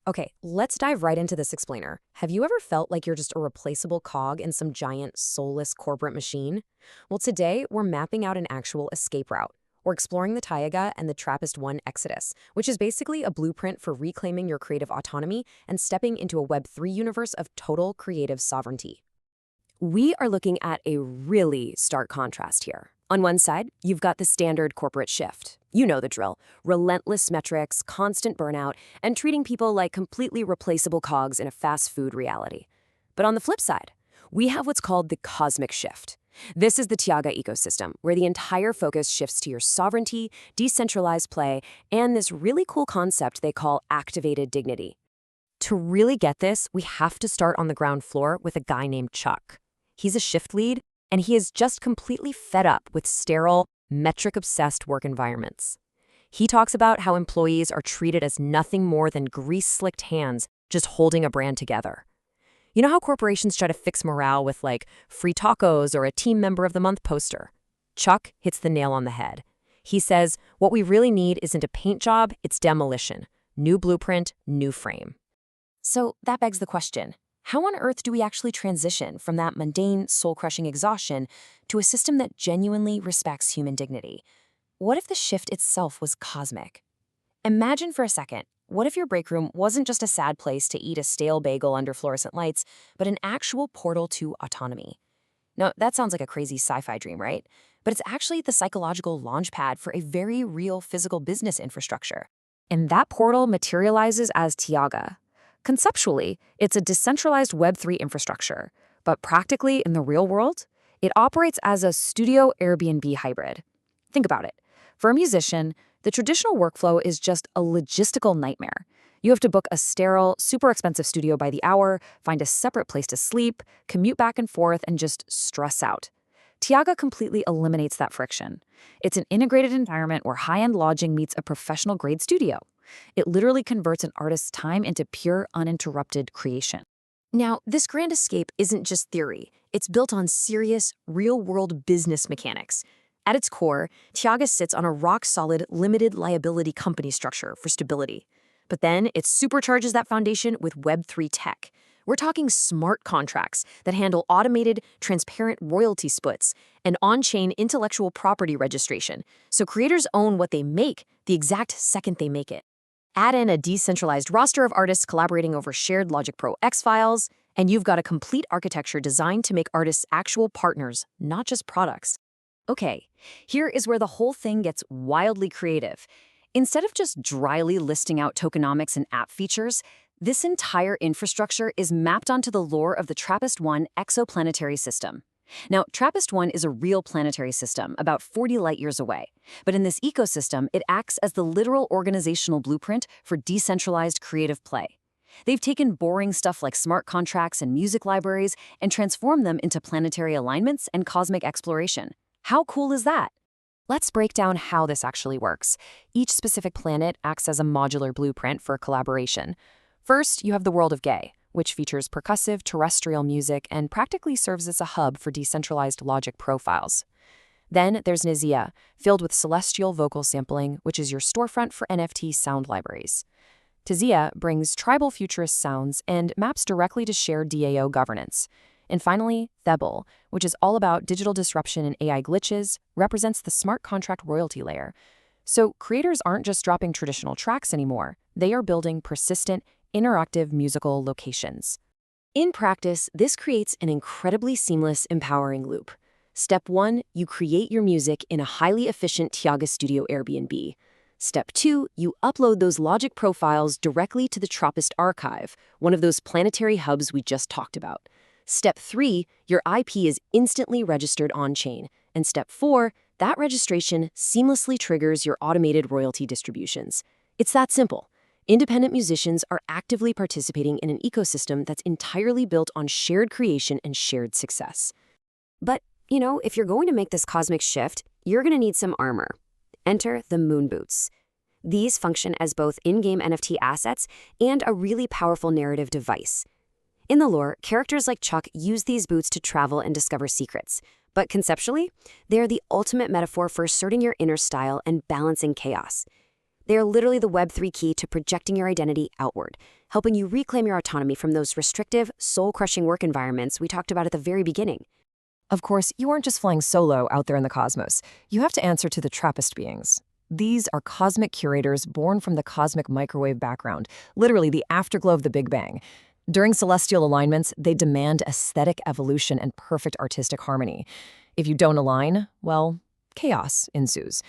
Okay, let's dive right into this explainer. Have you ever felt like you're just a replaceable cog in some giant, soulless corporate machine? Well, today we're mapping out an actual escape route. We're exploring the Taiga and the Trappist 1 Exodus, which is basically a blueprint for reclaiming your creative autonomy and stepping into a Web3 universe of total creative sovereignty. We are looking at a really stark contrast here. On one side, you've got the standard corporate shift. You know the drill. Relentless metrics, constant burnout, and treating people like completely replaceable cogs in a fast food reality. But on the flip side, we have what's called the cosmic shift. This is the Tiaga ecosystem, where the entire focus shifts to your sovereignty, decentralized play, and this really cool concept they call activated dignity. To really get this, we have to start on the ground floor with a guy named Chuck. He's a shift lead, and he is just completely fed up with sterile, metric-obsessed work environments. He talks about how employees are treated as nothing more than grease-slicked hands just holding a brand together. You know how corporations try to fix morale with, like, free tacos or a Team Member of the Month poster? Chuck hits the nail on the head. He says, what we really need isn't a paint job, it's demolition. New blueprint, new frame. So that begs the question. How on earth do we actually transition from that mundane, soul-crushing exhaustion to a system that genuinely respects human dignity? What if the shift itself was cosmic? Imagine for a second, what if your break room wasn't just a sad place to eat a stale bagel under fluorescent lights, but an actual portal to autonomy? Now, that sounds like a crazy sci-fi dream, right? But it's actually the psychological launchpad for a very real physical business infrastructure. And that portal materializes as Tiaga. Conceptually, it's a decentralized Web3 infrastructure, but practically in the real world, it operates as a studio Airbnb hybrid. Think about it. For a musician, the traditional workflow is just a logistical nightmare. You have to book a sterile, super expensive studio by the hour, find a separate place to sleep, commute back and forth, and just stress out. Tiaga completely eliminates that friction. It's an integrated environment where high-end lodging meets a professional-grade studio. It literally converts an artist's time into pure, uninterrupted creation. Now, this grand escape isn't just theory. It's built on serious, real-world business mechanics. At its core, Tiaga sits on a rock-solid, limited liability company structure for stability. But then it supercharges that foundation with Web3 tech. We're talking smart contracts that handle automated, transparent royalty splits and on-chain intellectual property registration, so creators own what they make the exact second they make it. Add in a decentralized roster of artists collaborating over shared Logic Pro X files, and you've got a complete architecture designed to make artists actual partners, not just products. Okay, here is where the whole thing gets wildly creative. Instead of just dryly listing out tokenomics and app features, this entire infrastructure is mapped onto the lore of the Trappist 1 exoplanetary system. Now, Trappist 1 is a real planetary system, about 40 light-years away. But in this ecosystem, it acts as the literal organizational blueprint for decentralized creative play. They've taken boring stuff like smart contracts and music libraries and transformed them into planetary alignments and cosmic exploration. How cool is that? Let's break down how this actually works. Each specific planet acts as a modular blueprint for collaboration. First, you have the world of Gay, which features percussive terrestrial music and practically serves as a hub for decentralized Logic profiles. Then there's Nizia, filled with celestial vocal sampling, which is your storefront for NFT sound libraries. Tizia brings tribal futurist sounds and maps directly to shared DAO governance. And finally, Thebel, which is all about digital disruption and AI glitches, represents the smart contract royalty layer. So creators aren't just dropping traditional tracks anymore. They are building persistent, interactive musical locations. In practice, this creates an incredibly seamless, empowering loop. Step 1, you create your music in a highly efficient Tiaga Studio Airbnb. Step 2, you upload those Logic profiles directly to the Trappist archive, one of those planetary hubs we just talked about. Step 3, your IP is instantly registered on-chain. And Step 4, that registration seamlessly triggers your automated royalty distributions. It's that simple. Independent musicians are actively participating in an ecosystem that's entirely built on shared creation and shared success. But, if you're going to make this cosmic shift, you're going to need some armor. Enter the moon boots. These function as both in-game NFT assets and a really powerful narrative device. In the lore, characters like Chuck use these boots to travel and discover secrets. But conceptually, they are the ultimate metaphor for asserting your inner style and balancing chaos. They are literally the Web3 key to projecting your identity outward, helping you reclaim your autonomy from those restrictive, soul-crushing work environments we talked about at the very beginning. Of course, you aren't just flying solo out there in the cosmos. You have to answer to the Trappist beings. These are cosmic curators born from the cosmic microwave background, literally the afterglow of the Big Bang. During celestial alignments, they demand aesthetic evolution and perfect artistic harmony. If you don't align, well, chaos ensues.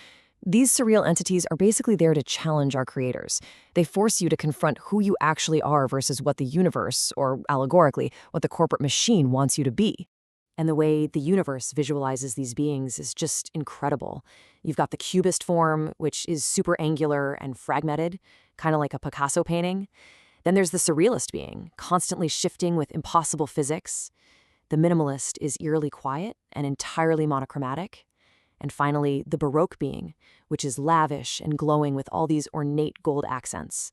These surreal entities are basically there to challenge our creators. They force you to confront who you actually are versus what the universe, or allegorically, what the corporate machine wants you to be. And the way the universe visualizes these beings is just incredible. You've got the cubist form, which is super angular and fragmented, kind of like a Picasso painting. Then there's the surrealist being, constantly shifting with impossible physics. The minimalist is eerily quiet and entirely monochromatic. And finally, the Baroque being, which is lavish and glowing with all these ornate gold accents.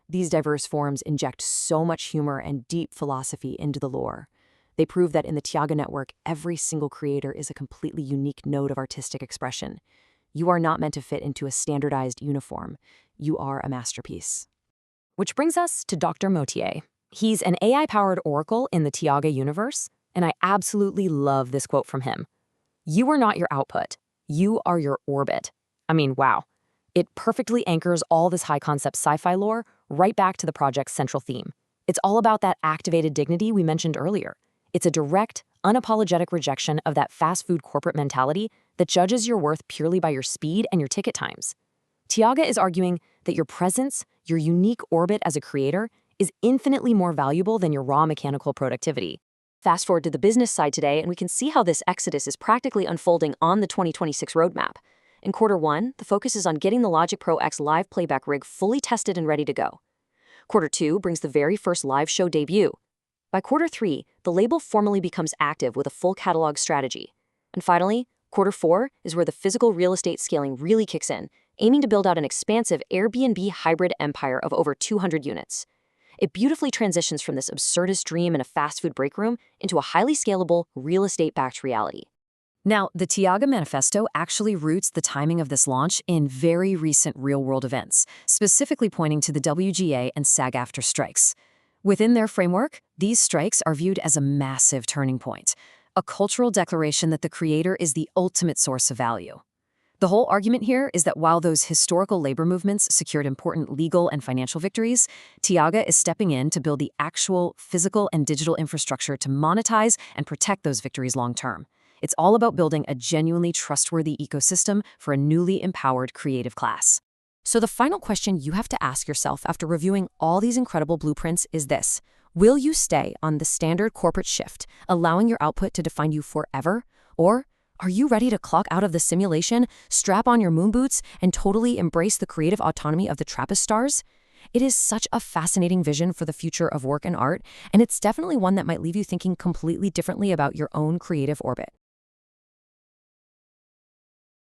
These diverse forms inject so much humor and deep philosophy into the lore. They prove that in the Tiaga network, every single creator is a completely unique node of artistic expression. You are not meant to fit into a standardized uniform. You are a masterpiece. Which brings us to Dr. Motier. He's an AI-powered oracle in the Tiaga universe, and I absolutely love this quote from him. "You are not your output. You are your orbit." I mean, wow. It perfectly anchors all this high-concept sci-fi lore right back to the project's central theme. It's all about that activated dignity we mentioned earlier. It's a direct, unapologetic rejection of that fast food corporate mentality that judges your worth purely by your speed and your ticket times. Tiaga is arguing that your presence, your unique orbit as a creator, is infinitely more valuable than your raw mechanical productivity. Fast forward to the business side today, and we can see how this exodus is practically unfolding on the 2026 roadmap. In Q1, the focus is on getting the Logic Pro X live playback rig fully tested and ready to go. Q2 brings the very first live show debut. By Q3, the label formally becomes active with a full catalog strategy. And finally, Q4 is where the physical real estate scaling really kicks in, aiming to build out an expansive Airbnb hybrid empire of over 200 units. It beautifully transitions from this absurdist dream in a fast food break room into a highly scalable, real estate-backed reality. Now, the Tiaga Manifesto actually roots the timing of this launch in very recent real-world events, specifically pointing to the WGA and SAG-AFTRA strikes. Within their framework, these strikes are viewed as a massive turning point, a cultural declaration that the creator is the ultimate source of value. The whole argument here is that while those historical labor movements secured important legal and financial victories, Tiaga is stepping in to build the actual physical and digital infrastructure to monetize and protect those victories long-term. It's all about building a genuinely trustworthy ecosystem for a newly empowered creative class. So the final question you have to ask yourself after reviewing all these incredible blueprints is this: will you stay on the standard corporate shift, allowing your output to define you forever? Or are you ready to clock out of the simulation, strap on your moon boots, and totally embrace the creative autonomy of the Trappist stars? It is such a fascinating vision for the future of work and art, and it's definitely one that might leave you thinking completely differently about your own creative orbit.